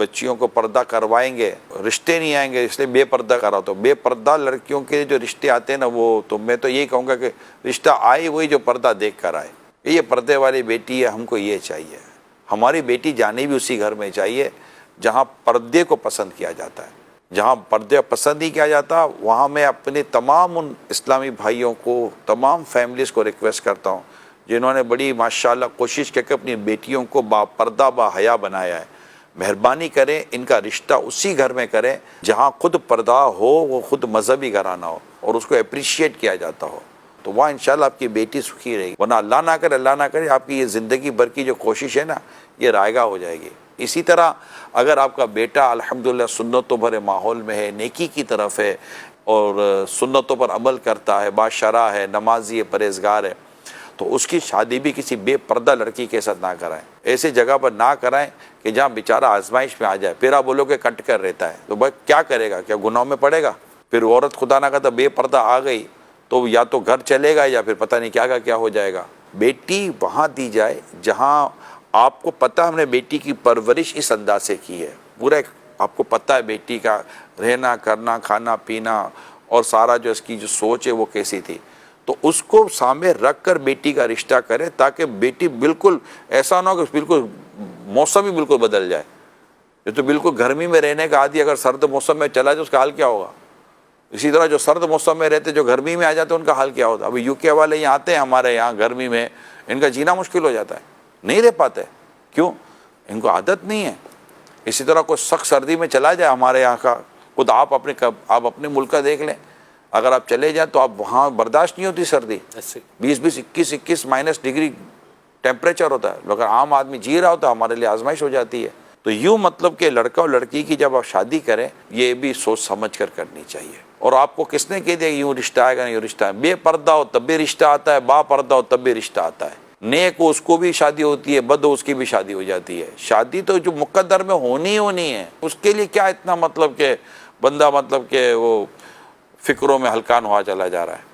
بچیوں کو پردہ کروائیں گے، رشتے نہیں آئیں گے، اس لیے بے پردہ کرا. تو بے پردہ لڑکیوں کے جو رشتے آتے ہیں نا، وہ تو میں تو یہی کہوں گا کہ رشتہ آئے وہی جو پردہ دیکھ کر آئے. یہ پردے والی بیٹی ہے، ہم کو یہ چاہیے. ہماری بیٹی جانی بھی اسی گھر میں چاہیے جہاں پردے کو پسند کیا جاتا ہے. جہاں پردے پسند ہی کیا جاتا، وہاں میں اپنے تمام ان اسلامی بھائیوں کو، تمام فیملیز کو ریکویسٹ کرتا ہوں جنہوں نے بڑی ماشاءاللہ کوشش کر کے اپنی بیٹیوں کو با پردہ با حیا بنایا ہے، مہربانی کریں ان کا رشتہ اسی گھر میں کریں جہاں خود پردہ ہو، وہ خود مذہبی گھرانہ ہو اور اس کو اپریشیٹ کیا جاتا ہو. تو وہاں انشاءاللہ آپ کی بیٹی سکھی رہے گی. ورنہ اللہ نہ کرے آپ کی یہ زندگی بھر کی جو کوشش ہے نا، یہ رائگاں ہو جائے گی. اسی طرح اگر آپ کا بیٹا الحمدللہ سنتوں بھرے ماحول میں ہے، نیکی کی طرف ہے اور سنتوں پر عمل کرتا ہے، باشرع ہے، نمازی ہے، پرہیزگار ہے، تو اس کی شادی بھی کسی بے پردہ لڑکی کے ساتھ نہ کرائیں. ایسی جگہ پر نہ کرائیں کہ جہاں بیچارہ آزمائش میں آ جائے. پھر آپ بولو کہ کٹ کر رہتا ہے تو بھائی کیا کرے گا؟ کیا گناہوں میں پڑے گا؟ پھر عورت خدا نہ کرتا بے پردہ آ گئی تو یا تو گھر چلے گا یا پھر پتہ نہیں کیا ہو جائے گا. بیٹی وہاں دی جائے جہاں آپ کو پتہ ہم نے بیٹی کی پرورش اس انداز سے کی ہے، پورا آپ کو پتہ ہے بیٹی کا رہنا کرنا، کھانا پینا اور سارا جو اس کی جو سوچ ہے وہ کیسی تھی. تو اس کو سامنے رکھ کر بیٹی کا رشتہ کرے تاکہ بیٹی بالکل ایسا نہ ہو کہ بالکل موسم ہی بالکل بدل جائے. یہ تو بالکل گرمی میں رہنے کا عادی اگر سرد موسم میں چلا جائے اس کا حال کیا ہوگا؟ اسی طرح جو سرد موسم میں رہتے جو گرمی میں آ جاتے ان کا حال کیا ہوتا؟ ابھی UK والے یہاں آتے ہیں ہمارے یہاں گرمی میں، ان کا جینا مشکل ہو جاتا ہے، نہیں رہ پاتے. کیوں؟ ان کو عادت نہیں ہے. اسی طرح کوئی سخت سردی میں چلا جائے ہمارے یہاں کا، خود آپ اپنے ملک کا دیکھ لیں، اگر آپ چلے جائیں تو آپ وہاں برداشت نہیں ہوتی سردی، 20 21 مائنس ڈگری ٹیمپریچر ہوتا ہے. اگر عام آدمی جی رہا ہوتا ہے ہمارے لیے آزمائش ہو جاتی ہے. تو یوں مطلب کہ لڑکا اور لڑکی کی جب آپ شادی کریں یہ بھی سوچ سمجھ کر کرنی چاہیے. اور آپ کو کس نے کہہ دیا یوں رشتہ آئے گا نہیں یوں رشتہ ہے؟ بے پردہ ہو تب بھی رشتہ آتا ہے، با پردہ ہو تب بھی رشتہ آتا ہے. نیک ہو اس کو بھی شادی ہوتی ہے، بد ہو اس کی بھی شادی ہو جاتی ہے. شادی تو جو مقدر میں ہونی ہے، اس کے لیے کیا اتنا مطلب کہ بندہ مطلب کہ وہ فکروں میں ہلکان ہوا چلا جا رہا ہے.